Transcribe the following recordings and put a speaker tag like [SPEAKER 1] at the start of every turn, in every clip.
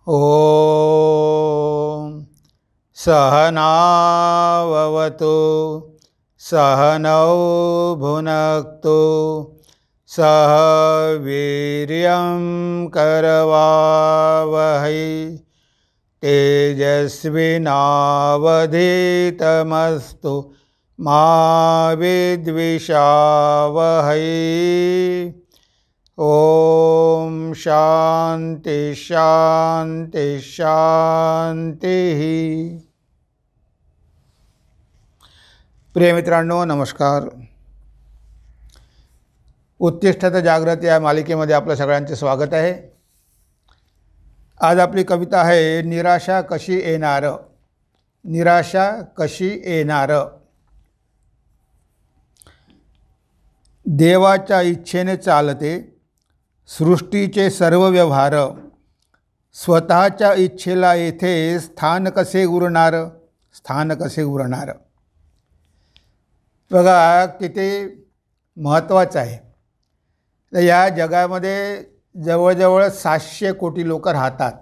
[SPEAKER 1] ॐ सहनाववतु सहनौ भुनक्तु सह वीर्यं करवावहै तेजस्विनावधीतमस्तु मा विद्विषावहै। ओम शांति शांति शांति। प्रिय मित्रांनो, नमस्कार. उत्तिष्ठत जागृत या मालिकेमध्ये आपलं सगळ्यांचे स्वागत आहे. आज आपली कविता आहे निराशा कशी येणार. निराशा कशी येणार. देवाच्या इच्छेने चालते सृष्टीचे सर्व व्यवहार, स्वतःच्या इच्छेला येथे स्थान कसे उरणार. स्थान कसे उरणार. बघा किती महत्त्वाचं आहे. तर या जगामध्ये जवळजवळ 700 कोटी लोक राहतात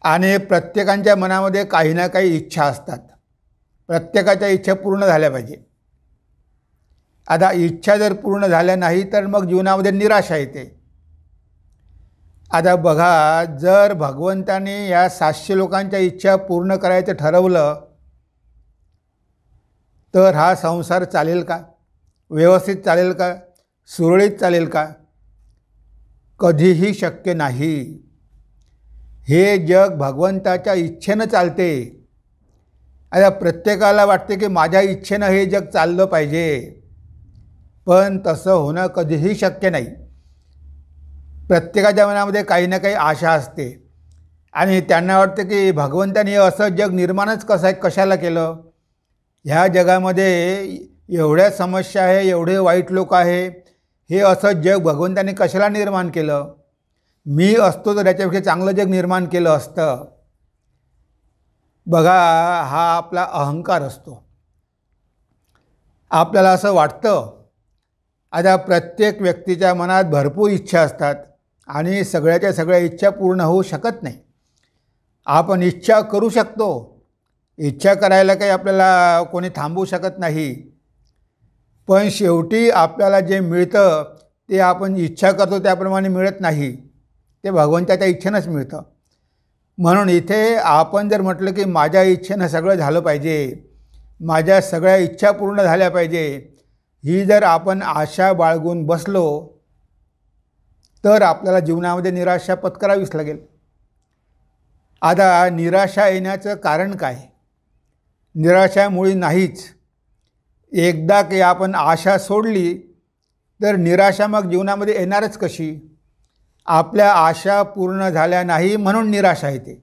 [SPEAKER 1] आणि प्रत्येकाच्या मनामध्ये काही ना काही इच्छा असतात. प्रत्येकाच्या इच्छा पूर्ण झाल्या पाहिजे. आता इच्छा जर पूर्ण झाल्या नाही तर मग जीवनामध्ये निराशा येते. आता बघा, जर भगवंताने या 700 लोकांच्या इच्छा पूर्ण करायचं ठरवलं तर हा संसार चालेल का? व्यवस्थित चालेल का? सुरळीत चालेल का? कधीही शक्य नाही. हे जग भगवंताच्या इच्छेनं चालते. आता प्रत्येकाला वाटते की माझ्या इच्छेनं हे जग चाललं पाहिजे, पण तसं होणं कधीही शक्य नाही. प्रत्येकाच्या मनामध्ये काही ना काही आशा असते आणि त्यांना वाटतं की भगवंताने असं जग निर्माणच कशाला केलं. ह्या जगामध्ये एवढ्या समस्या आहे, एवढे वाईट लोक आहे, हे असं जग भगवंताने कशाला निर्माण केलं. मी असतो तर याच्यापेक्षा चांगलं जग निर्माण केलं असतं. बघा, हा आपला अहंकार असतो. आपल्याला असं वाटतं. आता प्रत्येक व्यक्तीच्या मनात भरपूर इच्छा असतात आणि सगळ्याच्या सगळ्या इच्छा पूर्ण होऊ शकत नाही. आपण इच्छा करू शकतो. इच्छा करायला काही आपल्याला कोणी थांबवू शकत नाही. पण शेवटी आपल्याला जे मिळतं ते आपण इच्छा करतो त्याप्रमाणे मिळत नाही. ते भगवंताच्या इच्छेनंच मिळतं. म्हणून इथे आपण जर म्हटलं की माझ्या इच्छेनं सगळं झालं पाहिजे, माझ्या सगळ्या इच्छा पूर्ण झाल्या पाहिजे, ही जर आपण आशा बाळगून बसलो तर आपल्याला जीवनामध्ये निराशा पत्करावीच लागेल. आता निराशा येण्याचं कारण काय? निराशामुळे नाहीच. एकदा की आपण आशा सोडली तर निराशा मग जीवनामध्ये येणारच कशी? आपल्या आशा पूर्ण झाल्या नाही म्हणून निराशा येते.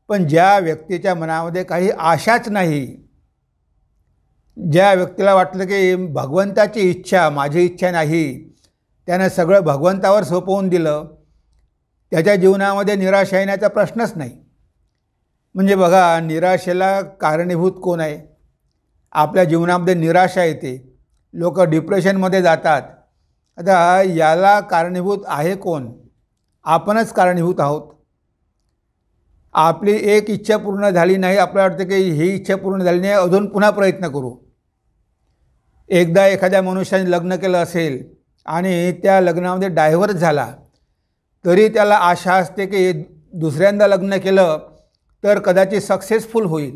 [SPEAKER 1] पण ज्या व्यक्तीच्या मनामध्ये काही आशाच नाही, ज्या व्यक्तीला वाटलं की भगवंताची इच्छा माझी इच्छा नाही, त्यानं सगळं भगवंतावर सोपवून दिलं, त्याच्या जीवनामध्ये निराशा येण्याचा प्रश्नच नाही. म्हणजे बघा, निराशेला कारणीभूत कोण आहे? आपल्या जीवनामध्ये निराशा येते, लोक डिप्रेशनमध्ये जातात. आता याला कारणीभूत आहे कोण? आपणच कारणीभूत आहोत. आपली एक इच्छा पूर्ण झाली नाही, आपल्याला वाटतं की ही इच्छा पूर्ण झाली नाही, अजून पुन्हा प्रयत्न करू. एकदा एखाद्या मनुष्याने लग्न केलं असेल आणि त्या लग्नामध्ये डायव्हर्स झाला तरी त्याला आशा असते की दुसऱ्यांदा लग्न केलं तर कदाचित सक्सेसफुल होईल.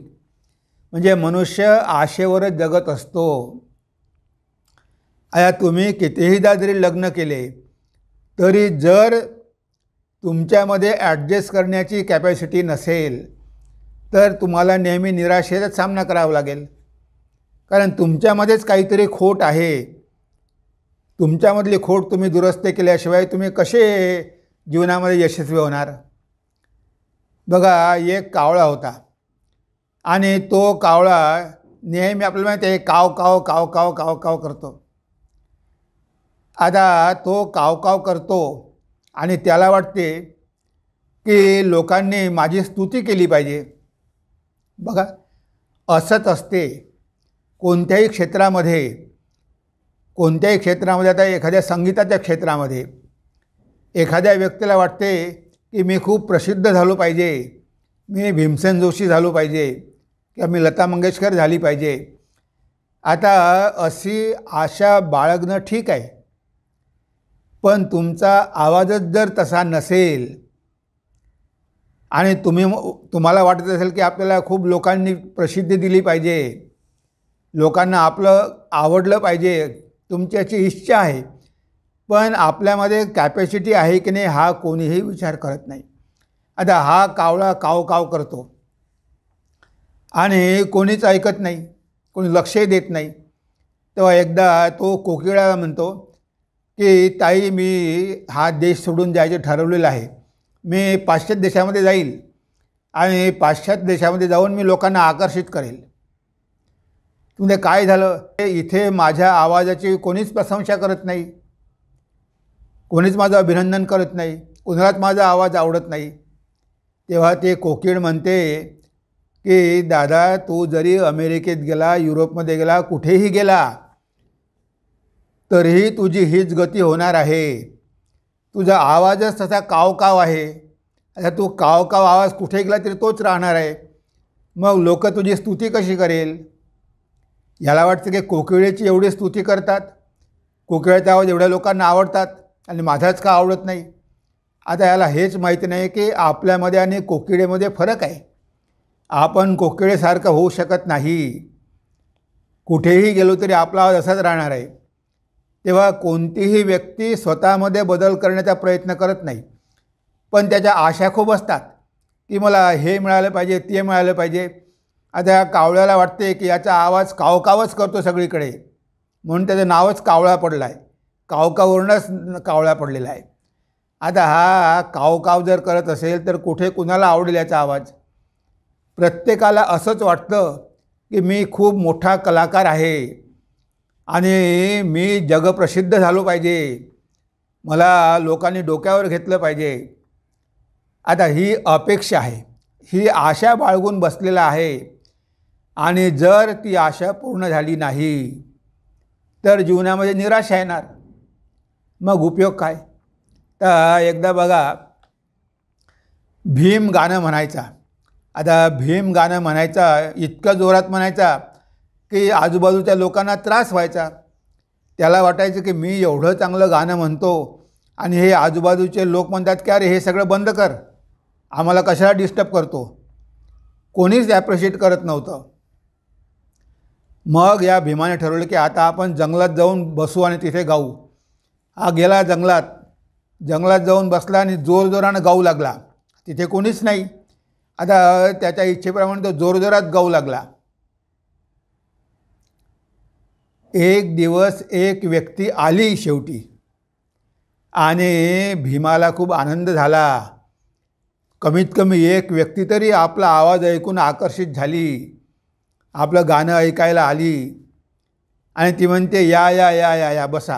[SPEAKER 1] म्हणजे मनुष्य आशेवरच जगत असतो. आता तुम्ही कितीहीदा जरी लग्न केले तरी जर तुमच्यामध्ये ॲडजस्ट करण्याची कॅपॅसिटी नसेल तर तुम्हाला नेहमी निराशेचाच सामना करावा लागेल. कारण तुमच्यामध्येच काहीतरी खोट आहे. तुमच्यामधली खोट तुम्ही दुरुस्त केल्याशिवाय तुम्ही कसे जीवनामध्ये यशस्वी होणार? बघा, एक कावळा होता आणि तो कावळा नेहमी आपल्याला माहिती आहे काव काव काव काव काव काव करतो. आता तो काव काव करतो आणि त्याला वाटते की लोकांनी माझी स्तुती केली पाहिजे. बघा, असंच असते कोणत्याही क्षेत्रामध्ये. आता एखाद्या संगीताच्या क्षेत्रामध्ये एखाद्या व्यक्तीला वाटते की मी खूप प्रसिद्ध झालो पाहिजे, मी भीमसेन जोशी झालो पाहिजे किंवा मी लता मंगेशकर झाली पाहिजे. आता अशी आशा बाळगणं ठीक आहे, पण तुमचा आवाजच जर तसा नसेल आणि तुम्हाला वाटत असेल की आपल्याला खूप लोकांनी प्रसिद्धी दिली पाहिजे, लोकांना आपलं आवडलं पाहिजे, तुमची याची इच्छा आहे, पण आपल्यामध्ये कॅपॅसिटी आहे की नाही हा कोणीही विचार करत नाही. आता हा कावळा काव काव करतो आणि कोणीच ऐकत नाही, कोणी लक्षही देत नाही. तेव्हा एकदा तो कोकिळाला म्हणतो की ताई, मी हा देश सोडून जायचं ठरवलेलं आहे, मी पाश्चात्य देशामध्ये जाईल आणि पाश्चात्य देशामध्ये जाऊन मी लोकांना आकर्षित करेल. म्हणजे काय झालं, इथे माझ्या आवाजाची कोणीच प्रशंसा करत नाही, कोणीच माझं अभिनंदन करत नाही, कोणालाच माझा आवाज आवडत नाही. तेव्हा ते कोकिळ म्हणते की दादा, तू जरी अमेरिकेत गेला, युरोपमध्ये गेला, कुठेही गेला तरीही तुझी हीच गती होणार आहे. तुझा आवाजच तसा कावकाव आहे. आता तू कावकाव आवाज कुठे गेला तरी तोच राहणार आहे. मग लोक तुझी स्तुती कशी करेल? याला वाटतं की कोकिळेची एवढी स्तुती करतात, कोकिळाचा आवाज एवढ्या लोकांना आवडतात आणि माझाच का आवडत नाही. आता याला हेच माहिती नाही की आपल्यामध्ये आणि कोकिळेमध्ये फरक आहे. आपण कोकिळेसारखं होऊ शकत नाही. कुठेही गेलो तरी आपला आवाज असाच राहणार आहे. तेव्हा कोणतीही व्यक्ती स्वतःमध्ये बदल करण्याचा प्रयत्न करत नाही, पण त्याच्या आशा खूप असतात की मला हे मिळालं पाहिजे, ते मिळालं पाहिजे. आता या कावळ्याला वाटते की याचा आवाज कावकावच करतो सगळीकडे, म्हणून त्याचं नावच कावळा पडलं आहे. कावकावरूनच कावळा पडलेला आहे. आता हा कावकाव जर करत असेल तर कुठे कुणाला आवडेल याचा आवाज? प्रत्येकाला असंच वाटतं की मी खूप मोठा कलाकार आहे आणि मी जगप्रसिद्ध झालो पाहिजे, मला लोकांनी डोक्यावर घेतलं पाहिजे. आता ही अपेक्षा आहे, ही आशा बाळगून बसलेला आहे आणि जर ती आशा पूर्ण झाली नाही तर जीवनामध्ये निराशा येणार. मग उपयोग काय? तर एकदा बघा, भीम गाणं म्हणायचा. आता भीम गाणं म्हणायचा, इतकं जोरात म्हणायचा की आजूबाजूच्या लोकांना त्रास व्हायचा. त्याला वाटायचं की मी एवढं चांगलं गाणं म्हणतो आणि हे आजूबाजूचे लोक म्हणतात की अरे हे सगळं बंद कर, आम्हाला कशाला डिस्टर्ब करतो. कोणीच ॲप्रिशिएट करत नव्हतं. मग या भीमाने ठरवलं की आता आपण जंगलात जाऊन बसू आणि तिथे गाऊ. हा गेला जंगलात जाऊन बसला आणि जोरजोरानं गाऊ लागला. तिथे कोणीच नाही. आता त्याच्या इच्छेप्रमाणे तो जोरजोरात गाऊ लागला. एक दिवस एक व्यक्ती आली शेवटी आणि भीमाला खूप आनंद झाला. कमीत कमी एक व्यक्ती तरी आपला आवाज ऐकून आकर्षित झाली, आपलं गाणं ऐकायला आली आणि ती म्हणते या या या या या बसा,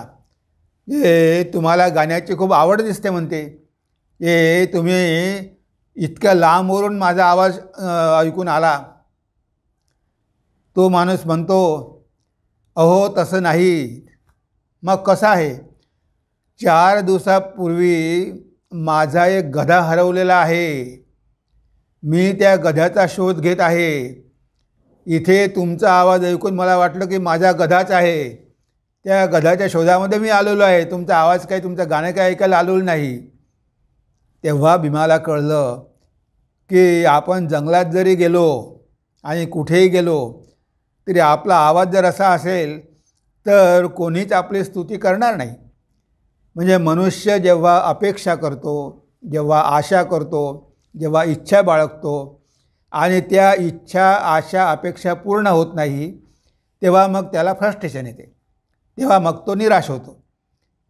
[SPEAKER 1] हे तुम्हाला गाण्याची खूप आवड दिसते म्हणते, हे तुम्ही इतक्या लांबवरून माझा आवाज ऐकून आला. तो माणूस म्हणतो अहो तसं नाही. मग कसं आहे? 4 दिवसापूर्वी माझा एक गधा हरवलेला आहे, मी त्या गध्याचा शोध घेत आहे. इथे तुमचा आवाज ऐकून मला वाटलं की माझा गधाच आहे, त्या गधाच्या शोधामध्ये मी आलेलो आहे, तुमचा आवाज काय, तुमचं गाणं काय ऐकायला आलेलं नाही. तेव्हा भीमाला कळलं की आपण जंगलात जरी गेलो आणि कुठेही गेलो तरी आपला आवाज जर असा असेल तर कोणीच आपली स्तुती करणार नाही. म्हणजे मनुष्य जेव्हा अपेक्षा करतो, जेव्हा आशा करतो, जेव्हा इच्छा बाळगतो आणि त्या इच्छा आशा अपेक्षा पूर्ण होत नाही, तेव्हा मग त्याला फ्रस्ट्रेशन येते, तेव्हा मग तो निराश होतो.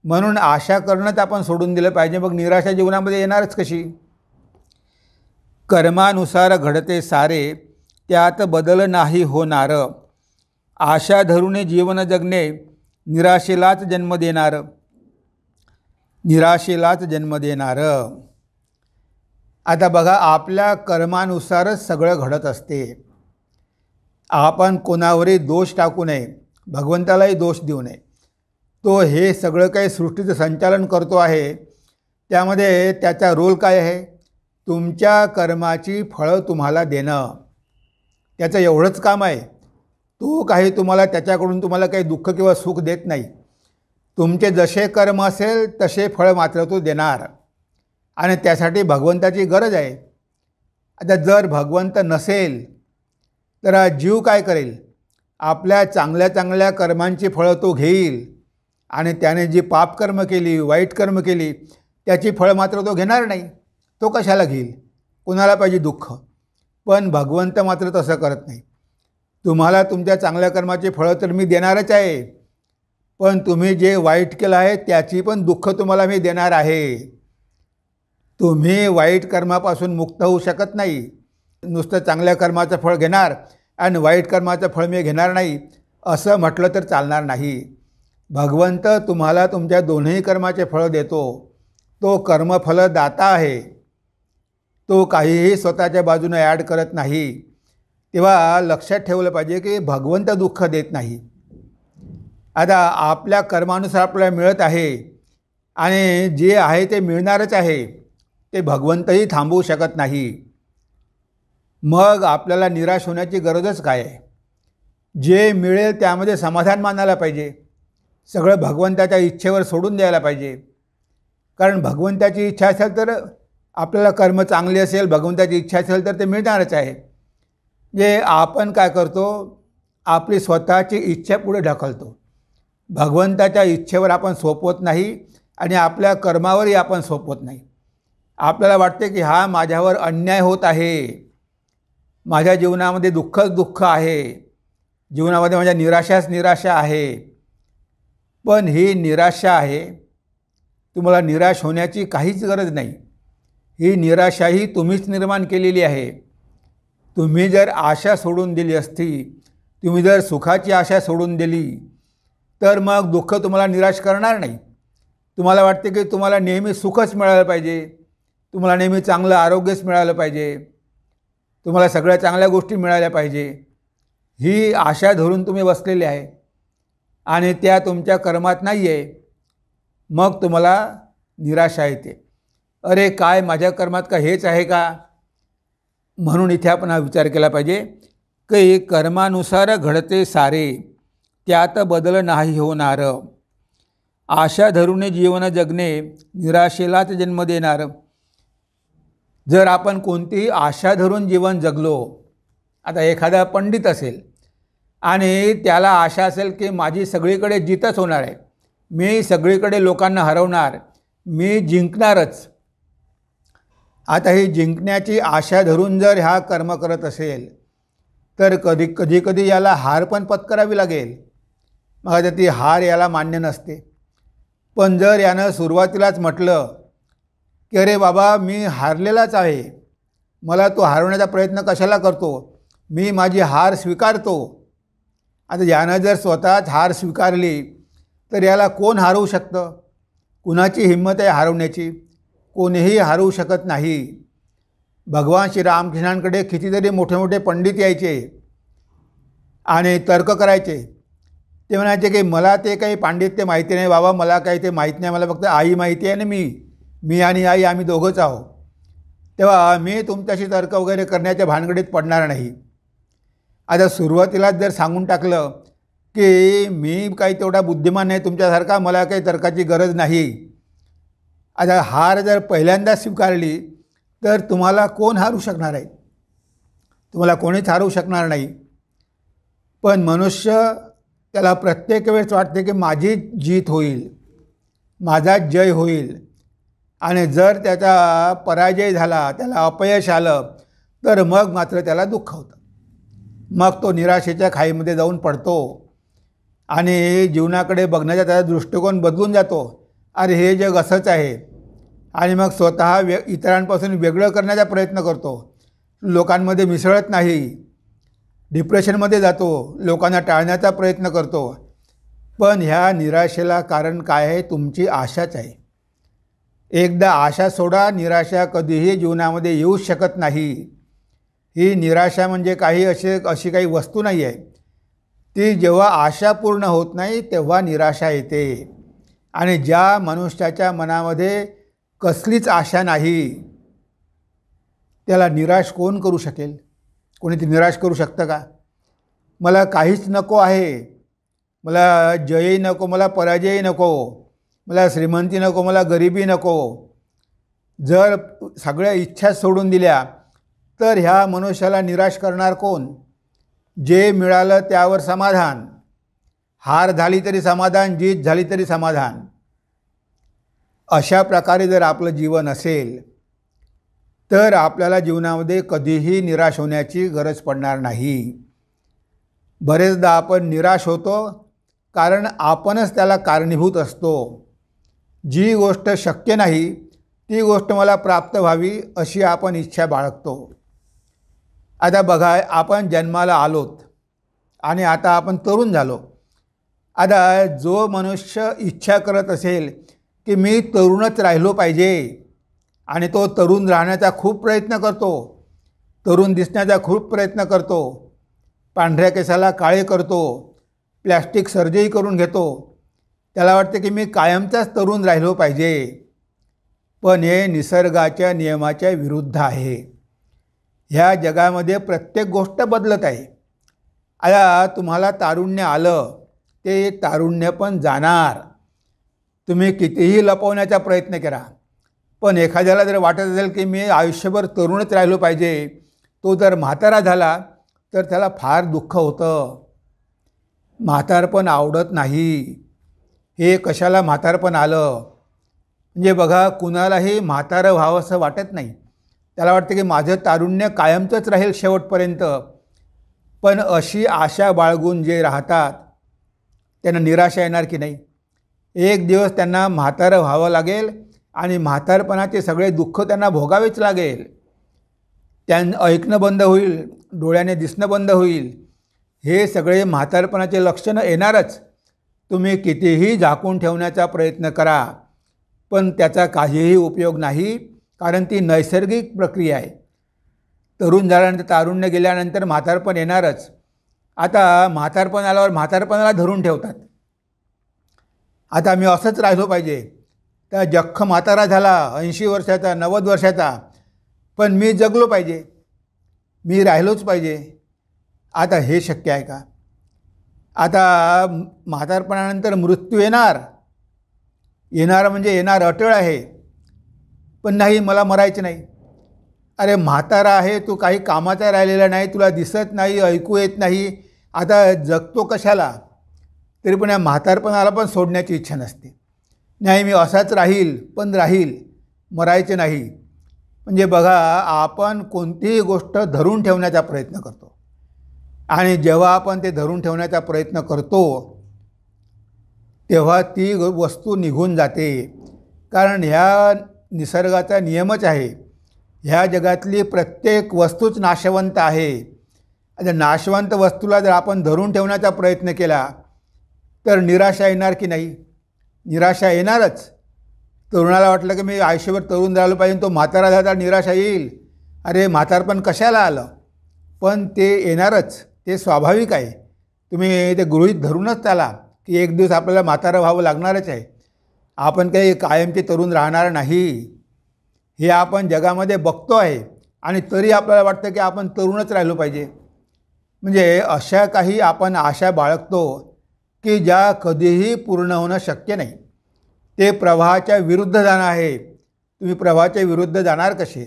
[SPEAKER 1] म्हणून आशा करणंच आपण सोडून दिलं पाहिजे. मग निराशा जीवनामध्ये येणारच कशी? कर्मानुसार घडते सारे, त्यात बदल नाही होणार. आशा धरून जीवन जगणे निराशेलाच जन्म देणार, निराशेलाच जन्म देणार. आता बघा, आपल्या कर्मानुसारच सगळं घडत असते. आपण कोणावरही दोष टाकू नये, भगवंतालाही दोष देऊ नये. तो हे सगळं काही सृष्टीचं संचालन करतो आहे, त्यामध्ये त्याचा रोल काय आहे? तुमच्या कर्माची फळं तुम्हाला देणं, त्याचं एवढंच काम आहे. तो काही त्याच्याकडून तुम्हाला काही दुःख किंवा सुख देत नाही. तुमचे जसे कर्म असेल तसे फळ मात्र तो देणार, आणि त्यासाठी भगवंताची गरज आहे. आता जर भगवंत नसेल तर हा जीव काय करेल? आपल्या चांगल्या चांगल्या कर्मांची फळं तो घेईल, आणि त्याने जी पापकर्म केली, वाईट कर्म केली, त्याची फळं मात्र तो घेणार नाही. तो कशाला घेईल? कुणाला पाहिजे दुःख? पण भगवंत मात्र तसं करत नाही. तुम्हाला तुमच्या चांगल्या कर्माची फळं तर मी देणारच आहे, पण तुम्ही जे वाईट केलं आहे त्याची पण दुःख तुम्हाला मी देणार आहे. तुम्ही वाईट कर्मापासून मुक्त होऊ शकत नाही. नुसतं चांगल्या कर्माचं फळ घेणार आणि वाईट कर्माचं फळ मी घेणार नाही असं म्हटलं तर चालणार नाही. भगवंत तुम्हाला तुमच्या दोन्ही कर्माचे फळ देतो. तो कर्मफलदाता आहे. तो काहीही स्वतःच्या बाजूने ॲड करत नाही. तेव्हा लक्षात ठेवलं पाहिजे की भगवंत दुःख देत नाही. आता आपल्या कर्मानुसार आपल्याला मिळत आहे, आणि जे आहे ते मिळणारच आहे. ते भगवंतही थांबवू शकत नाही. मग आपल्याला निराश होण्याची गरजच काय आहे? जे मिळेल त्यामध्ये समाधान मानायला पाहिजे. सगळं भगवंताच्या इच्छेवर सोडून द्यायला पाहिजे. कारण भगवंताची इच्छा असेल तर आपल्याला कर्म चांगले असेल, भगवंताची इच्छा असेल तर ते मिळणारच आहे. जे आपण काय करतो? आपली स्वतःची इच्छा पुढे ढकलतो. भगवंताच्या इच्छेवर आपण सोपवत नाही, आणि आपल्या कर्मावरही आपण सोपवत नाही. आपल्याला वाटते की हा माझ्यावर अन्याय होत आहे, माझ्या जीवनामध्ये दुःखच दुःख आहे, जीवनामध्ये माझ्या निराशाच निराशा आहे. पण ही निराशा आहे. तुम्हाला निराश होण्याची काहीच गरज नाही. ही निराशाही तुम्हीच निर्माण केलेली आहे. तुम्ही जर आशा सोडून दिली असती, तुम्ही जर सुखाची आशा सोडून दिली, तर मग दुःख तुम्हाला निराश करणार नाही. तुम्हाला वाटते की तुम्हाला नेहमी सुखच मिळालं पाहिजे, तुम्हाला नेहमी चांगलं आरोग्यच मिळालं पाहिजे, तुम्हाला सगळ्या चांगल्या गोष्टी मिळाल्या पाहिजे. ही आशा धरून तुम्ही बसलेले आहे, आणि त्या तुमच्या कर्मात नाही आहे. मग तुम्हाला निराशा येते. अरे काय माझ्या कर्मात का हेच आहे का? म्हणून इथे आपण हा विचार केला पाहिजे की कर्मानुसार घडते सारे, त्यात बदल नाही होणार. आशा धरून जीवन जगणे निराशेलाच जन्म देणार. जर आपण कोणतीही आशा धरून जीवन जगलो, आता एखादा पंडित असेल आणि त्याला आशा असेल की माझी सगळीकडे जीतच होणार आहे, मी सगळीकडे लोकांना हरवणार, मी जिंकणारच. आता ही जिंकण्याची आशा धरून जर हा कर्म करत असेल तर कधी याला हार पण पत्करावी लागेल. मग आता ती हार याला मान्य नसते. पण जर यानं सुरुवातीलाच म्हटलं की अरे बाबा मी हारलेलाच आहे, मला तो हरवण्याचा प्रयत्न कशाला करतो, मी माझी हार स्वीकारतो. आता यानं जर स्वतःच हार स्वीकारली तर याला कोण हरवू शकतं? कुणाची हिंमत आहे हरवण्याची? कोणीही हरवू शकत नाही. भगवान श्रीरामकृष्णांकडे कितीतरी मोठे मोठे पंडित यायचे आणि तर्क करायचे. ते म्हणायचे की मला ते काही पांडित्य माहिती नाही बाबा, मला काही ते माहीत नाही, मला फक्त आई माहिती आहे, आणि मी आणि आई आम्ही दोघंच आहोत. तेव्हा मी तुमच्याशी तर्क वगैरे करण्याच्या भानगडीत पडणार नाही. आता सुरुवातीलाच जर सांगून टाकलं की मी काही तेवढा बुद्धिमान नाही तुमच्यासारखा, मला काही तर्काची गरज नाही. आता हार जर पहिल्यांदा स्वीकारली तर तुम्हाला कोण हारू शकणार आहे? तुम्हाला कोणीच हारू शकणार नाही. पण मनुष्य त्याला प्रत्येक वेळेस वाटते की माझी जीत होईल, माझा जय होईल, आणि जर त्याचा पराजय झाला, त्याला अपयश आलं, तर मग मात्र त्याला दुःख होतं. मग तो निराशेच्या खाईमध्ये जाऊन पडतो आणि जीवनाकडे बघण्याचा त्याचा दृष्टिकोन बदलून जातो. अरे हे जग असंच आहे, आणि मग स्वतः इतरांपासून वेगळं करण्याचा प्रयत्न करतो, लोकांमध्ये मिसळत नाही, डिप्रेशनमध्ये जातो, लोकांना टाळण्याचा प्रयत्न करतो. पण ह्या निराशेला कारण काय आहे? तुमची आशाच आहे. एकदा आशा सोडा, निराशा कधीही जीवनामध्ये येऊ शकत नाही. ही निराशा म्हणजे अशी काही वस्तू नाही आहे. ती जेव्हा आशा पूर्ण होत नाही तेव्हा निराशा येते. आणि ज्या मनुष्याच्या मनामध्ये कसलीच आशा नाही, त्याला निराश कोण करू शकेल? कोणी ते निराश करू शकतं का? मला काहीच नको आहे, मला जयही नको, मला पराजयही नको, मला श्रीमंती नको, मला गरिबी नको. जर सगळ्या इच्छा सोडून दिल्या तर ह्या मनुष्याला निराश करणार कोण? जे मिळालं त्यावर समाधान, हार झाली तरी समाधान, जीत झाली तरी समाधान. अशा प्रकारे जर आपलं जीवन असेल तर आपल्याला जीवनामध्ये कधीही निराश होण्याची गरज पडणार नाही. बरेचदा आपण निराश होतो कारण आपणच त्याला कारणीभूत असतो. जी गोष्ट शक्य नाही ती गोष्ट मला प्राप्त व्हावी अशी आपण इच्छा बाळगतो. आता बघा, आपण जन्माला आलोत आणि आता आपण तरुण झालो. आता जो मनुष्य इच्छा करत असेल की मी तरुणच राहिलो पाहिजे आणि तो तरुण राहण्याचा खूप प्रयत्न करतो, तरुण दिसण्याचा खूप प्रयत्न करतो, पांढऱ्या केसाला काळे करतो, प्लॅस्टिक सर्जरी करून घेतो, त्याला वाटतं की मी कायमचाच तरुण राहिलो पाहिजे. पण हे निसर्गाच्या नियमाच्या विरुद्ध आहे. ह्या जगामध्ये प्रत्येक गोष्ट बदलत आहे. आता तुम्हाला तारुण्य आलं, ते तारुण्य पण जाणार. तुम्ही कितीही लपवण्याचा प्रयत्न करा, पण एखाद्याला जर वाटत असेल की मी आयुष्यभर तरुणच राहिलो पाहिजे, तो जर म्हातारा झाला तर त्याला फार दुःख होतं. म्हातारपण आवडत नाही. हे कशाला म्हातारपण आलं? म्हणजे बघा, कुणालाही म्हातारं व्हावं असं वाटत नाही. त्याला वाटतं की माझं तारुण्य कायमचंच राहील शेवटपर्यंत. पण अशी आशा बाळगून जे राहतात त्यांना निराशा येणार की नाही? एक दिवस त्यांना म्हातारं व्हावं लागेल आणि म्हातारपणाचे सगळे दुःख त्यांना भोगावेच लागेल. ऐकणं बंद होईल, डोळ्याने दिसणं बंद होईल. हे सगळे म्हातारपणाचे लक्षणं येणारच. तुम्ही कितीही झाकून ठेवण्याचा प्रयत्न करा पण त्याचा काहीही उपयोग नाही, कारण ती नैसर्गिक प्रक्रिया आहे. तरुण झाल्यानंतर, तारुण्य गेल्यानंतर म्हातारपण येणारच. आता म्हातारपण आल्यावर म्हातारपणाला धरून ठेवतात. आता मी असंच राहिलो पाहिजे. त्या जख्ख म्हातारा झाला 80 वर्षाचा, 90 वर्षाचा, पण मी जगलो पाहिजे, मी राहिलोच पाहिजे. आता हे शक्य आहे का? आता म्हातारपणानंतर मृत्यू येणार, येणार म्हणजे येणार, अटळ आहे. पण नाही, मला मरायचं नाही. अरे म्हातारा आहे, तू काही कामाचा राहिलेला नाही, तुला दिसत नाही, ऐकू येत नाही, आता जगतो कशाला? तरी पण या म्हातारपणाला पण सोडण्याची इच्छा नसते. नाही, मी असाच राहील, पण राहील, मरायचे नाही. म्हणजे बघा, आपण कोणतीही गोष्ट धरून ठेवण्याचा प्रयत्न करतो आणि जेव्हा आपण ते धरून ठेवण्याचा प्रयत्न करतो तेव्हा ती वस्तू निघून जाते. कारण ह्या निसर्गाचा नियमच आहे. ह्या जगातली प्रत्येक वस्तूच नाशवंत आहे. आता नाशवंत वस्तूला जर आपण धरून ठेवण्याचा प्रयत्न केला तर निराशा येणार की नाही? निराशा येणारच. तरुणाला वाटलं की मी आयुष्यभर तरुण राहिलो पाहिजे, तो म्हातारा झाला, निराशा येईल. अरे म्हातारपण कशाला आलं? पण ते येणारच, ते स्वाभाविक आहे. तुम्ही ते गृहीत धरूनच त्याला की एक दिवस आपल्याला म्हातारं व्हावं लागणारच आहे. आपण काही कायमचे तरुण राहणार नाही, हे आपण जगामध्ये बघतो आहे. आणि तरी आपल्याला वाटतं की आपण तरुणच राहिलो पाहिजे. म्हणजे अशा काही आपण आशा बाळगतो की ज्या कधीही पूर्ण होणं शक्य नाही. ते प्रवाहाच्या विरुद्ध जाणं आहे. तुम्ही प्रवाहाच्या विरुद्ध जाणार कसे?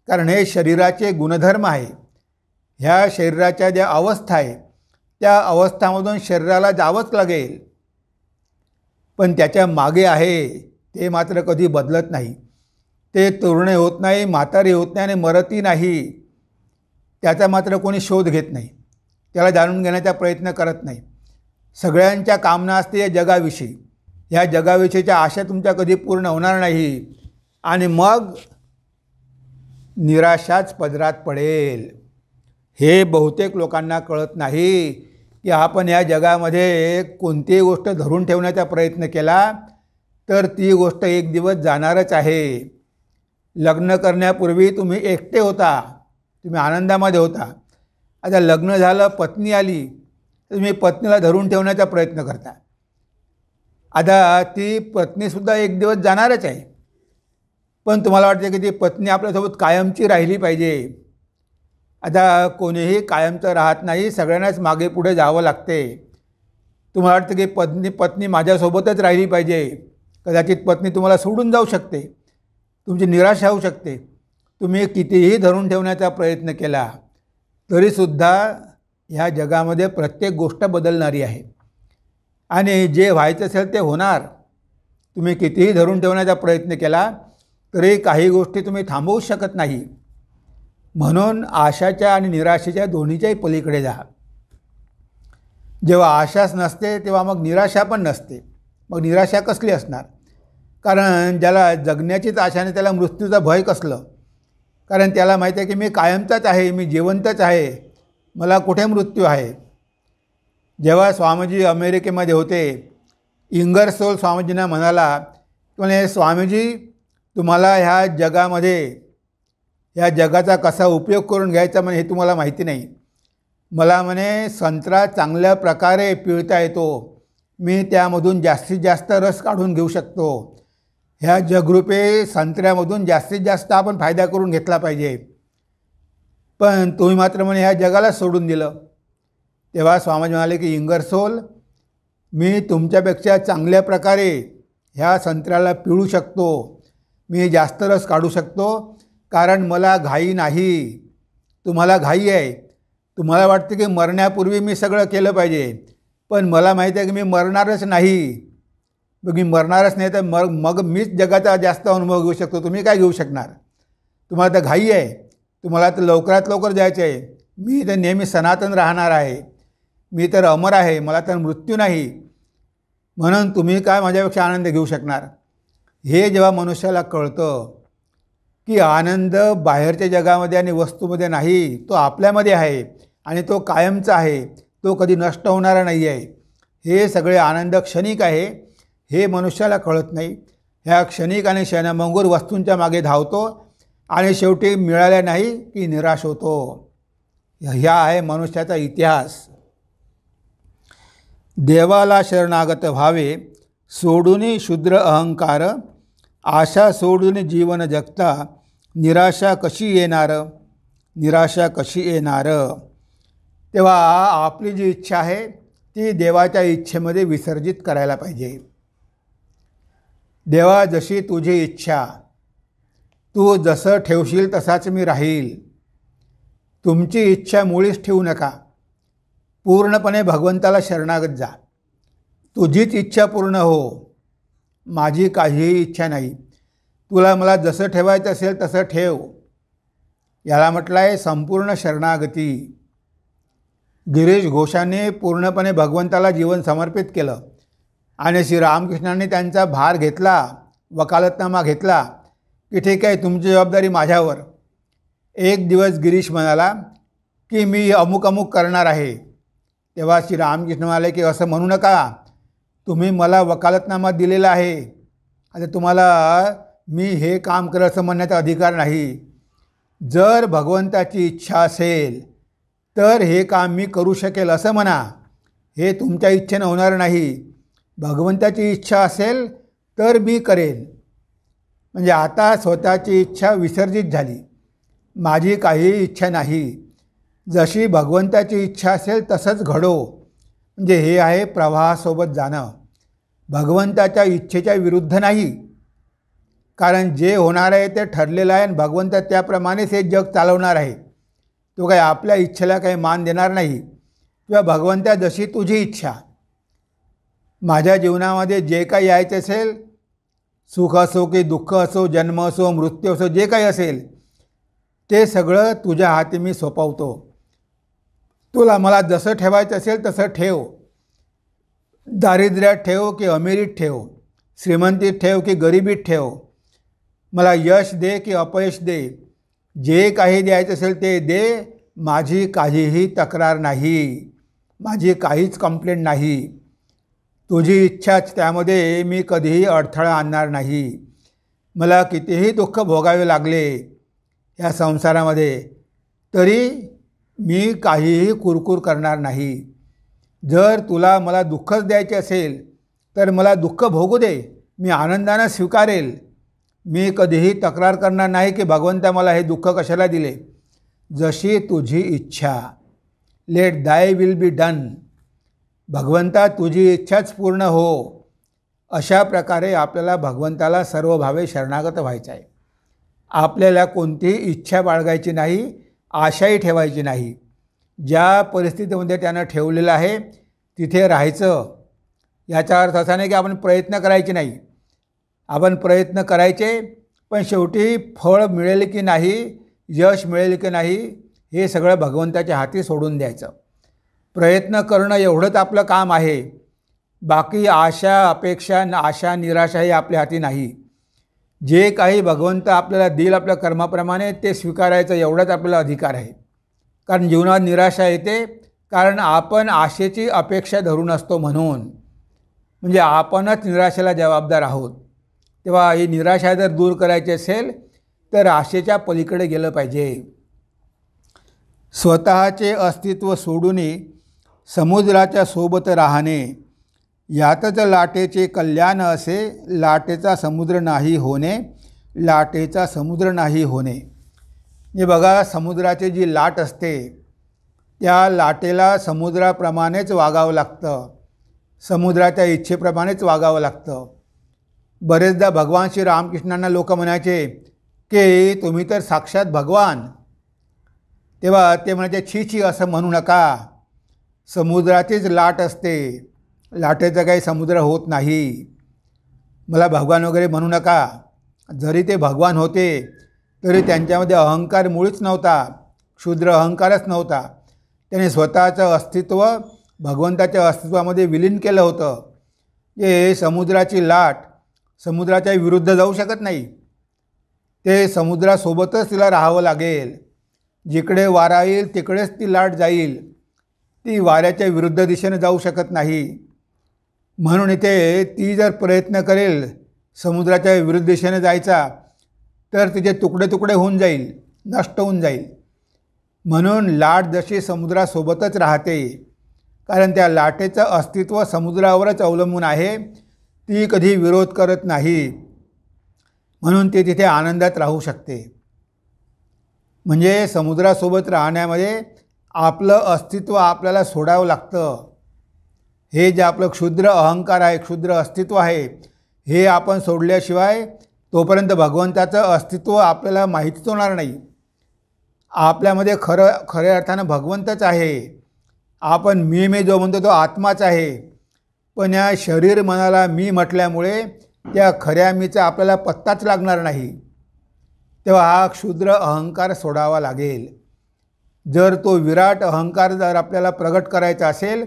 [SPEAKER 1] कारण हे शरीराचे गुणधर्म आहे. ह्या शरीराच्या ज्या अवस्था आहे त्या अवस्थामधून शरीराला जावंच लागेल. पण त्याच्या मागे आहे ते मात्र कधी बदलत नाही. ते तरुणही होत नाही, म्हातारे होत नाही आणि मरतही नाही. त्याचा मात्र कोणी शोध घेत नाही, त्याला जाणून घेण्याचा प्रयत्न करत नाही. सगळ्यांच्या कामना असते या जगाविषयी. ह्या जगाविषयीच्या आशा तुमच्या कधी पूर्ण होणार नाही आणि मग निराशाच पदरात पडेल. हे बहुतेक लोकांना कळत नाही की आपण या जगामध्ये कोणतीही गोष्ट धरून ठेवण्याचा प्रयत्न केला तर ती गोष्ट एक दिवस जाणारच आहे. लग्न करण्यापूर्वी तुम्ही एकटे होता, तुम्ही आनंदामध्ये होता. आता लग्न झालं, पत्नी आली, तुम्ही पत्नीला धरून ठेवण्याचा प्रयत्न करता. आता ती पत्नीसुद्धा एक दिवस जाणारच आहे. पण तुम्हाला वाटते की ती पत्नी आपल्यासोबत कायमची राहिली पाहिजे. आता कोणीही कायमचं राहत नाही, सगळ्यांनाच मागे पुढे जावं लागते. तुम्हाला वाटतं की पत्नी माझ्यासोबतच राहिली पाहिजे. कदाचित पत्नी तुम्हाला सोडून जाऊ शकते, तुमची निराशा होऊ शकते. तुम्ही कितीही धरून ठेवण्याचा प्रयत्न केला तरीसुद्धा ह्या जगामध्ये प्रत्येक गोष्ट बदलणारी आहे आणि जे व्हायचं असेल ते होणार. तुम्ही कितीही धरून ठेवण्याचा प्रयत्न केला तरी काही गोष्टी तुम्ही थांबवू शकत नाही. म्हणून आशाच्या आणि निराशेच्या दोन्हीच्याही पलीकडे जा. जेव्हा आशाच नसते तेव्हा मग निराशा पण नसते. मग निराशा कसली असणार? कारण ज्याला जगण्याचीच आशा नाही त्याला मृत्यूचा भय कसलं? कारण त्याला माहीत आहे की मी कायमचाच आहे, मी जिवंतच आहे, मला कुठे मृत्यू आहे. जेव्हा स्वामीजी अमेरिकेमध्ये होते, इंगरसोल स्वामीजींना म्हणाला, म्हणे स्वामीजी तुम्हाला ह्या जगामध्ये या जगाचा कसा उपयोग करून घ्यायचा म्हणे हे तुम्हाला माहिती नाही. मला म्हणे संत्रा चांगल्या प्रकारे पिळता येतो, मी त्यामधून जास्तीत जास्त रस काढून घेऊ शकतो. ह्या जगरूपे संत्र्यामधून जास्तीत जास्त आपण फायदा करून घेतला पाहिजे. पण तुम्ही मात्र म्हणे ह्या जगाला सोडून दिलं. तेव्हा स्वामीजी म्हणाले की इंगरसोल मी तुमच्यापेक्षा चांगल्या प्रकारे ह्या संत्र्याला पिळू शकतो, मी जास्त रस काढू शकतो, कारण मला घाई नाही. तुम्हाला घाई आहे, तुम्हाला वाटतं की मरण्यापूर्वी मी सगळं केलं पाहिजे, पण मला माहीत आहे की मी मरणारच नाही. मग मी मरणारच नाही तर मग मीच जगाचा जास्त अनुभव घेऊ शकतो. तुम्ही काय घेऊ शकणार? तुम्हाला तर घाई आहे, तुम्हाला तर लवकरात लवकर जायचं आहे. मी तर नेहमी सनातन राहणार आहे, मी तर अमर आहे, मला तर मृत्यू नाही, म्हणून तुम्ही काय माझ्यापेक्षा आनंद घेऊ शकणार? हे जेव्हा मनुष्याला कळतं की आनंद बाहेरच्या जगामध्ये आणि वस्तूमध्ये नाही, तो आपल्यामध्ये आहे आणि तो कायमचा आहे, तो कधी नष्ट होणारा नाही आहे. हे सगळे आनंद क्षणिक आहे, हे मनुष्याला कळत नाही. ह्या क्षणिक आणि क्षणभंगूर वस्तूंच्या मागे धावतो आणि शेवटी मिळाल्या नाही की निराश होतो. ह्या आहे मनुष्याचा इतिहास. देवाला शरणागत व्हावे, सोडून शूद्र अहंकार, आशा सोडून जीवन जगता, निराशा कशी येणार, निराशा कशी येणार. तेव्हा आपली जी इच्छा आहे ती देवाच्या इच्छेमध्ये विसर्जित करायला पाहिजे. देवा जशी तुझी इच्छा, तू जसं ठेवशील तसाच मी राहील. तुमची इच्छा मुळीच ठेवू नका, पूर्णपणे भगवंताला शरणागत जा. तुझीच इच्छा पूर्ण हो, माझी काहीही इच्छा नाही. तुला मला जसं ठेवायचं असेल तसं ठेव. याला म्हटलं आहे संपूर्ण शरणागती. गिरीश घोषाने पूर्णपणे भगवंताला जीवन समर्पित केलं आणि श्री रामकृष्णांनी त्यांचा भार घेतला, वकालतनामा घेतला की ठीक आहे तुमची जबाबदारी माझ्यावर. एक दिवस गिरीश म्हणाला की मी अमुक अमुक करणार आहे. तेव्हा श्री रामकृष्ण म्हणाले की असं म्हणू नका, तुम्ही मला वकालतनामा दिलेला आहे, आता तुम्हाला मी हे काम कर असं म्हणण्याचा अधिकार नाही. जर भगवंताची इच्छा असेल तर हे काम मी करू शकेल असं म्हणा. हे तुमच्या इच्छेनं होणार नाही. भगवंताची इच्छा असेल तर मी करेन. म्हणजे आता स्वतःची इच्छा विसर्जित झाली, माझी काहीही इच्छा नाही. जशी भगवंताची इच्छा असेल तसंच घडो. म्हणजे हे आहे प्रवाहासोबत जाणं, भगवंताच्या इच्छेच्या विरुद्ध नाही. कारण जे होणार आहे ते ठरलेलं आहे आणि भगवंत त्याप्रमाणेच हे जग चालवणार आहे. तो काही आपल्या इच्छेला काही मान देणार नाही. किंवा भगवंता जशी तुझी इच्छा, माझ्या जीवनामध्ये जे काही यायचं असेल, सुख असो की दुःख असो, जन्म असो, मृत्यू असो, जे काही असेल ते सगळं तुझ्या हाती मी सोपवतो. तुला मला जसं ठेवायचं असेल तसं ठेव. दारिद्र्यात ठेव की अमिरीत ठेव, श्रीमंतीत ठेव की गरिबीत ठेव, मला यश दे की अपयश दे, जे काही द्यायचं असेल ते दे. माझी काहीही तक्रार नाही, माझी काहीच कंप्लेंट नाही. तुझी इच्छाच त्यामध्ये मी कधीही अडथळा आणणार नाही. मला कितीही दुःख भोगावे लागले या संसारामध्ये तरी मी काहीही कुरकुर करणार नाही. जर तुला मला दुःखच द्यायचे असेल तर मला दुःख भोगू दे, मी आनंदानं स्वीकारेल. मी कधीही तक्रार करणार नाही की भगवंता मला हे दुःख कशाला दिले. जशी तुझी इच्छा, लेट दाय विल बी डन. भगवंता तुझी इच्छाच पूर्ण हो. अशा प्रकारे आपल्याला भगवंताला सर्व भावे शरणागत व्हायचं आहे. आपल्याला कोणतीही इच्छा बाळगायची नाही, आशाही ठेवायची नाही. ज्या परिस्थितीमध्ये त्यानं ठेवलेलं आहे तिथे राहायचं. याचा अर्थ असा नाही की आपण प्रयत्न करायचे नाही. आपण प्रयत्न करायचे, पण शेवटी फळ मिळेल की नाही, यश मिळेल की नाही, हे सगळं भगवंताच्या हाती सोडून द्यायचं. प्रयत्न करणं एवढंच आपलं काम आहे. बाकी आशा, अपेक्षा, आशा, निराशा हे आपल्या हाती नाही. जे काही भगवंत आपल्याला देईल आपल्या कर्माप्रमाणे ते स्वीकारायचं एवढाच आपल्याला अधिकार आहे. कारण जीवनात निराशा येते कारण आपण आशेची अपेक्षा धरून असतो म्हणून. म्हणजे आपणच निराशेला जबाबदार आहोत. तेव्हा ही निराशा जर दूर करायची असेल तर आशेच्या पलीकडे गेलं पाहिजे. स्वतःचे अस्तित्व सोडून समुद्राच्या सोबत राहणे, यातच लाटेचे कल्याण असे. लाटेचा समुद्र नाही होणे, लाटेचा समुद्र नाही होणे. हे बघा, समुद्राची जी लाट असते त्या लाटेला समुद्राप्रमाणेच वागावं लागतं. समुद्राच्या इच्छेप्रमाणेच वागावं लागतं. बरेचदा भगवान श्री रामकृष्णांना लोक म्हणायचे की तुम्ही तर साक्षात भगवान. तेव्हा ते म्हणायचे छी छी असं म्हणू नका. समुद्राचीच लाट असते, लाटेचा काही समुद्र होत नाही. मला भगवान वगैरे म्हणू नका. जरी ते भगवान होते तरी त्यांच्यामध्ये अहंकार मुळीच नव्हता, क्षुद्र अहंकारच नव्हता. त्याने स्वतःचं अस्तित्व भगवंताच्या अस्तित्वामध्ये विलीन केलं होतं. हे समुद्राची लाट समुद्राच्या विरुद्ध जाऊ शकत नाही. ते समुद्रासोबतच तिला राहावं लागेल. जिकडे वारा येईल तिकडेच ती लाट जाईल. ती वाऱ्याच्या विरुद्ध दिशेने जाऊ शकत नाही. म्हणून इथे ती जर प्रयत्न करेल समुद्राच्या विरुद्ध दिशेने जायचा तर तिचे तुकडे तुकडे होऊन जाईल, नष्ट होऊन जाईल. म्हणून लाट जशी समुद्रासोबतच राहते, कारण त्या लाटेचं अस्तित्व समुद्रावरच अवलंबून आहे. ती कधी विरोध करत नाही, म्हणून ती तिथे आनंदात राहू शकते. म्हणजे समुद्रासोबत राहण्यामध्ये आपलं अस्तित्व आपल्याला सोडावं लागतं. हे जे आपलं क्षुद्र अहंकार आहे, क्षुद्र अस्तित्व आहे, हे आपण सोडल्याशिवाय तोपर्यंत भगवंताचं अस्तित्व आपल्याला माहितीच होणार नाही. आपल्यामध्ये खऱ्या अर्थानं भगवंतच आहे. आपण मी जो म्हणतो तो आत्माच आहे. पण या शरीर मनाला मी म्हटल्यामुळे त्या खऱ्या मीचा आपल्याला पत्ताच लागणार नाही. तेव्हा हा क्षुद्र अहंकार सोडावा लागेल. जर तो विराट अहंकार जर आपल्याला प्रगट करायचा असेल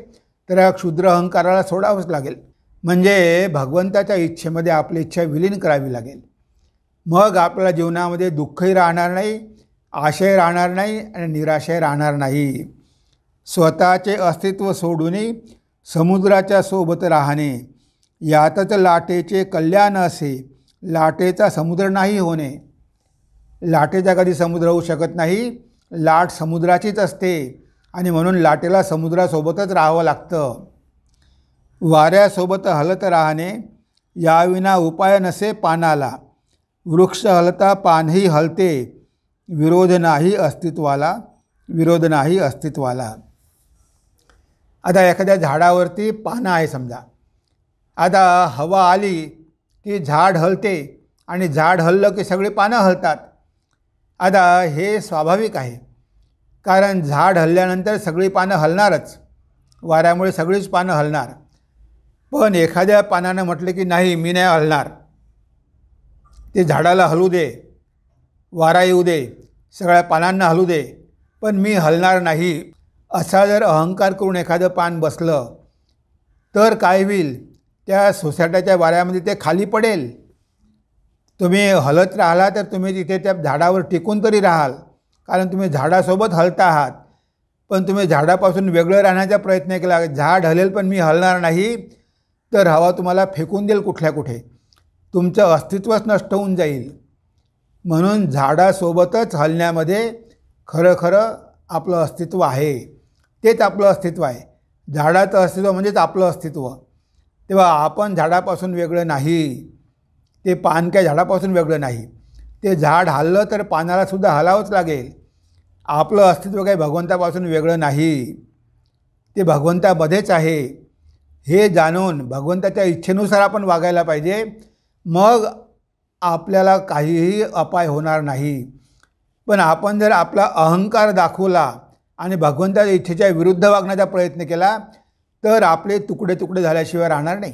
[SPEAKER 1] तर या क्षुद्र अहंकाराला सोडावंच लागेल. म्हणजे भगवंताच्या इच्छेमध्ये आपली इच्छा विलीन करावी लागेल. मग आपल्याला जीवनामध्ये दुःखही राहणार नाही, आशाही राहणार नाही आणि निराशाही राहणार नाही. स्वतःचे अस्तित्व सोडून समुद्राच्या सोबत राहणे, यातच लाटेचे कल्याण असे. लाटेचा समुद्र नाही होणे. लाटेचा कधी समुद्र होऊ शकत नाही. लाट समुद्राचीच असते आणि म्हणून लाटेला समुद्रासोबतच राहावं लागतं. वाऱ्यासोबत हलत राहणे, याविना उपाय नसे पानाला. वृक्ष हलता पानही हलते, विरोध नाही अस्तित्वाला, विरोध नाही अस्तित्वाला. आता एखाद्या झाडावरती पानं आहे समजा. आता हवा आली की झाड हलते आणि झाड हललं की सगळी पानं हलतात. आता हे स्वाभाविक आहे, कारण झाड हलल्यानंतर सगळी पानं हलणारच. वाऱ्यामुळे सगळीच पानं हलणार. पण एखाद्या पानानं म्हटलं की नाही, मी नाही हलणार, ते झाडाला हलू दे, वारा येऊ दे, सगळ्या पानांना हलू दे, पण मी हलणार नाही, असा जर अहंकार करून एखादं पान बसलं तर काय होईल? त्या सोसाट्याच्या वाऱ्यामध्ये ते खाली पडेल. तुम्ही हलत राहिला तर तुम्ही तिथे त्या झाडावर टिकून तरी राहाल, कारण तुम्ही झाडासोबत हलता आहात. पण तुम्ही झाडापासून वेगळं राहण्याचा प्रयत्न केला, झाड हलेल पण मी हलणार नाही, तर हवा तुम्हाला फेकून देईल कुठल्या कुठे. तुमचं अस्तित्वच नष्ट होऊन जाईल. म्हणून झाडासोबतच हलण्यामध्ये खरं आपलं अस्तित्व आहे. तेच आपलं अस्तित्व आहे. झाडाचं अस्तित्व म्हणजेच आपलं अस्तित्व. तेव्हा आपण झाडापासून वेगळं नाही. ते पान काय झाडापासून वेगळं नाही. ते झाड हललं तर पानालासुद्धा हलावंच लागेल. आपलं अस्तित्व काही भगवंतापासून वेगळं नाही, ते भगवंतामध्येच आहे. हे जाणून भगवंताच्या इच्छेनुसार आपण वागायला पाहिजे. मग आपल्याला काहीही अपाय होणार नाही. पण आपण जर आपला अहंकार दाखवला आणि भगवंताच्या इच्छेच्या विरुद्ध वागण्याचा प्रयत्न केला तर आपले तुकडे तुकडे झाल्याशिवाय राहणार नाही.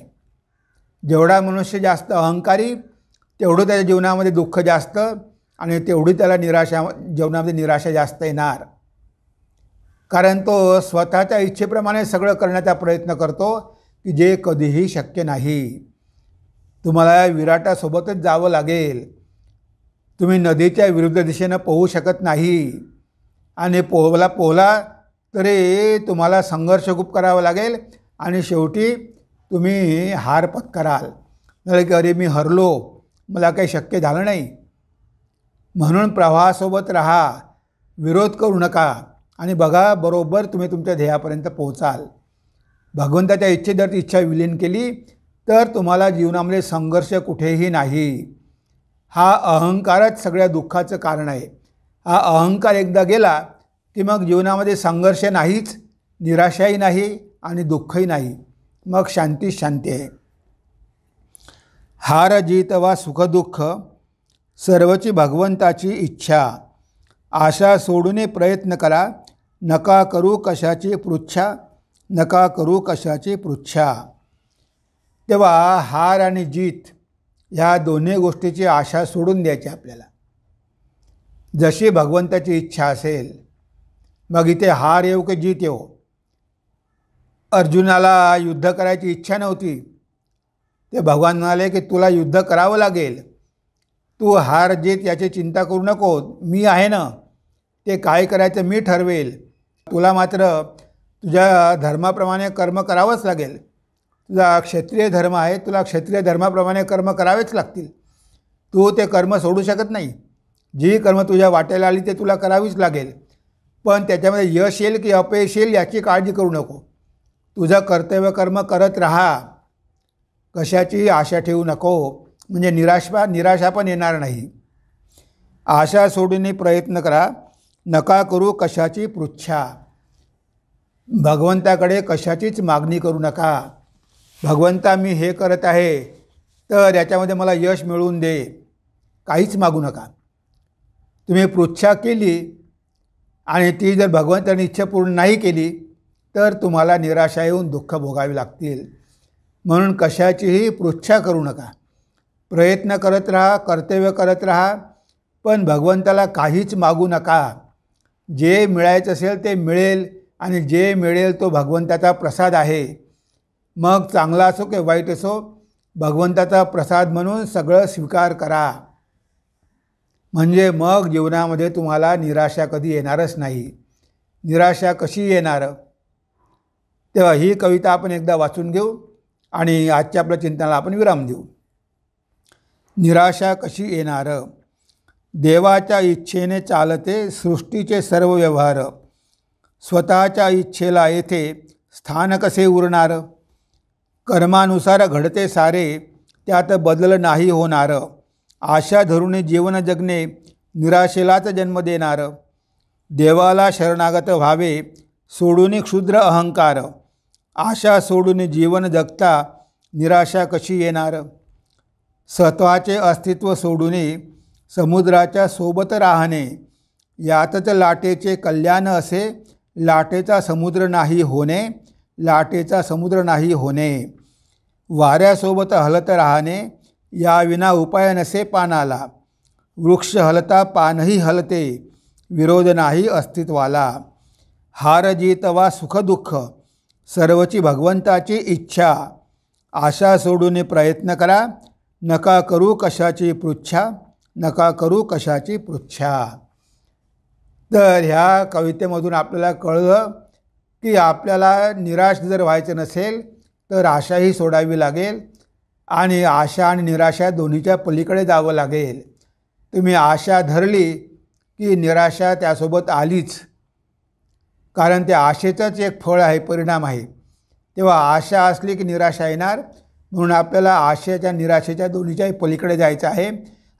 [SPEAKER 1] जेवढा मनुष्य जास्त अहंकारी तेवढं त्याच्या जीवनामध्ये दुःख जास्त आणि तेवढी त्याला जीवनामध्ये निराशा जास्त येणार. कारण तो स्वतःच्या इच्छेप्रमाणे सगळं करण्याचा प्रयत्न करतो की जे कधीही शक्य नाही. तुम्हाला विराटासोबतच जावं लागेल. तुम्ही नदीच्या विरुद्ध दिशेनं पोहू शकत नाही आणि पोहला तरी तुम्हाला संघर्ष खूप करावा लागेल आणि शेवटी तुम्ही हार पत्कराल. म्हणजे की अरे मी हरलो, मला काही शक्य झालं नाही. म्हणून प्रवाहासोबत राहा, विरोध करू नका आणि बघा बरोबर तुम्ही तुमच्या ध्येयापर्यंत पोहोचाल. भगवंताच्या इच्छेत जर इच्छा विलीन केली तर तुम्हाला जीवनामध्ये संघर्ष कुठेही नाही. हा अहंकारच सगळ्या दुःखाचं कारण आहे. हा अहंकार एकदा गेला की मग जीवनामध्ये संघर्ष नाहीच, निराशाही नाही आणि दुःखही नाही. मग शांती शांती आहे. हार जीत वा सुखदुःख सर्वची भगवंताची इच्छा. आशा सोडून प्रयत्न करा, नका करू कशाची पृच्छा, नका करू कशाची पृच्छा. तेव्हा हार आणि जीत ह्या दोन्ही गोष्टीची आशा सोडून द्यायची आपल्याला. जशी भगवंताची इच्छा असेल, मग इथे हार येऊ की जीत येऊ. अर्जुनाला युद्ध करायची इच्छा नव्हती. ते भगवान म्हणाले की तुला युद्ध करावं लागेल, तू हार जीत याची चिंता करू नको, मी आहे ना, ते काय करायचं मी ठरवेल. तुला मात्र तुझ्या धर्माप्रमाणे कर्म करावंच लागेल. तुझा क्षत्रिय धर्म आहे, तुला क्षत्रिय धर्माप्रमाणे कर्म करावेच लागतील. तू ते कर्म सोडू शकत नाही. जी कर्म तुझ्या वाटेला आली ते तुला करावीच लागेल. पण त्याच्यामध्ये यश येईल की अपयश येईल याची काळजी करू नको. तुझं कर्तव्य कर्म करत राहा, कशाचीही आशा ठेवू नको, म्हणजे निराशा पण येणार नाही. आशा सोडून प्रयत्न करा, नका करू कशाची पृच्छा. भगवंताकडे कशाचीच मागणी करू नका. भगवंता मी हे करत आहे तर याच्यामध्ये मला यश मिळवून दे, काहीच मागू नका. तुम्ही पृच्छा केली आणि ती जर भगवंताने इच्छा पूर्ण नाही केली तर तुम्हाला निराशा येऊन दुःख भोगावे लागतील. म्हणून कशाचीही पृच्छा करू नका. प्रयत्न करत राहा, कर्तव्य करत राहा, पण भगवंताला काहीच मागू नका. जे मिळायचं असेल ते मिळेल आणि जे मिळेल तो भगवंताचा प्रसाद आहे. मग चांगला असो की वाईट असो, भगवंताचा प्रसाद म्हणून सगळं स्वीकार करा. म्हणजे मग जीवनामध्ये तुम्हाला निराशा कधी येणारच नाही. निराशा कशी येणार? तेव्हा ही कविता आपण एकदा वाचून घेऊ आणि आजच्या आपल्या चिंतनाला आपण विराम देऊ. निराशा कशी येणार? देवाच्या इच्छेने चालते सृष्टीचे सर्व व्यवहार. स्वतःच्या इच्छेला येथे स्थान कसे उरणार? कर्मानुसार घडते सारे, त्यात बदल नाही होणार. आशा धरून जीवन जगणे निराशेलाच जन्म देणार. देवाला शरणागत व्हावे सोडून क्षुद्र अहंकार. आशा सोडून जीवन जगता निराशा कशी येणार? स्वतःचे अस्तित्व सोडून समुद्राच्या सोबत राहणे, यातच लाटेचे कल्याण असे. लाटेचा समुद्र नाही होणे, लाटेचा समुद्र नाही होणे. वाऱ्यासोबत हलत राहणे, याविना उपाय नसे पानाला. वृक्ष हलता पानही हलते, विरोध नाही अस्तित्वाला. हार जीत वा सुखदुःख सर्वची भगवंताची इच्छा. आशा सोडून प्रयत्न करा, नका करू कशाची पृच्छा, नका करू कशाची पृच्छा. तर ह्या कवितेमधून आपल्याला कळलं की आपल्याला निराश जर व्हायचं नसेल तर आशाही सोडावी लागेल आणि आशा आणि निराशा दोन्हीच्या पलीकडे जावं लागेल. तुम्ही आशा धरली की निराशा त्यासोबत आलीच, कारण त्या आशेचंच एक फळ आहे, परिणाम आहे. तेव्हा आशा असली की निराशा येणार म्हणून आपल्याला आशेच्या निराशेच्या दोन्हीच्याही पलीकडे जायचं आहे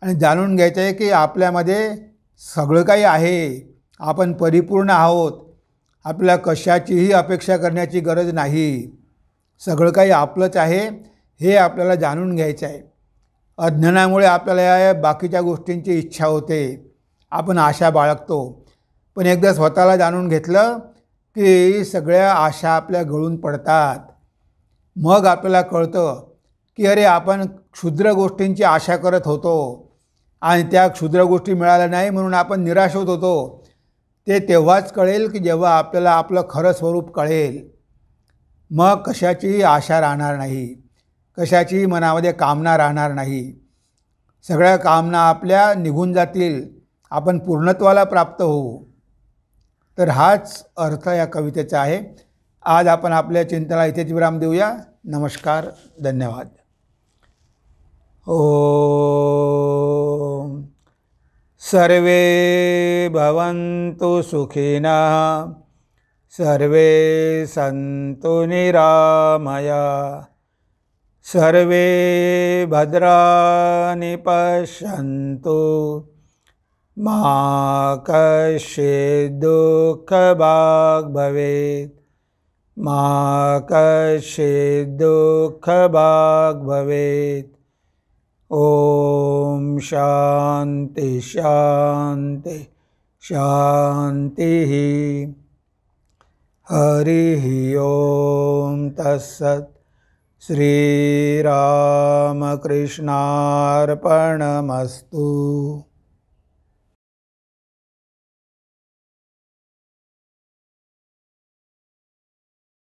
[SPEAKER 1] आणि जाणून घ्यायचं आहे की आपल्यामध्ये सगळं काही आहे, आपण परिपूर्ण आहोत, आपल्याला कशाचीही अपेक्षा करण्याची गरज नाही, सगळं काही आपलंच आहे हे आपल्याला जाणून घ्यायचं आहे. अज्ञानामुळे आपल्याला या बाकीच्या गोष्टींची इच्छा होते, आपण आशा बाळगतो. पण एकदा स्वतःला जाणून घेतलं की सगळ्या आशा आपल्या गळून पडतात. मग आपल्याला कळतं की अरे आपण क्षुद्र गोष्टींची आशा करत होतो आणि त्या क्षुद्र गोष्टी मिळाल्या नाही म्हणून आपण निराश होत होतो. ते तेव्हाच कळेल की जेव्हा आपल्याला आपलं खरं स्वरूप कळेल. मग कशाचीही आशा राहणार नाही, कशाचीही मनामध्ये कामना राहणार नाही. सगळ्या कामना आपल्या निघून जातील, आपण पूर्णत्वाला प्राप्त होऊ. तर हाच अर्थ या कवितेचा आहे. आज आपण आपल्या चिंतनाला इथेच विराम देऊया. नमस्कार, धन्यवाद. ओम सर्वे भवन्तु सुखिनः, सर्वे सन्तु निरामया, सर्वे भद्राणि पश्यन्तु, मा कश्चित् दुःखभाग् भवेत्, मा कश्चित् दुःखभाग् भवेत्. ओम शांति शांति शांति. हरि ओम तत्सत्. श्रीरामकृष्णार्पणमस्तु.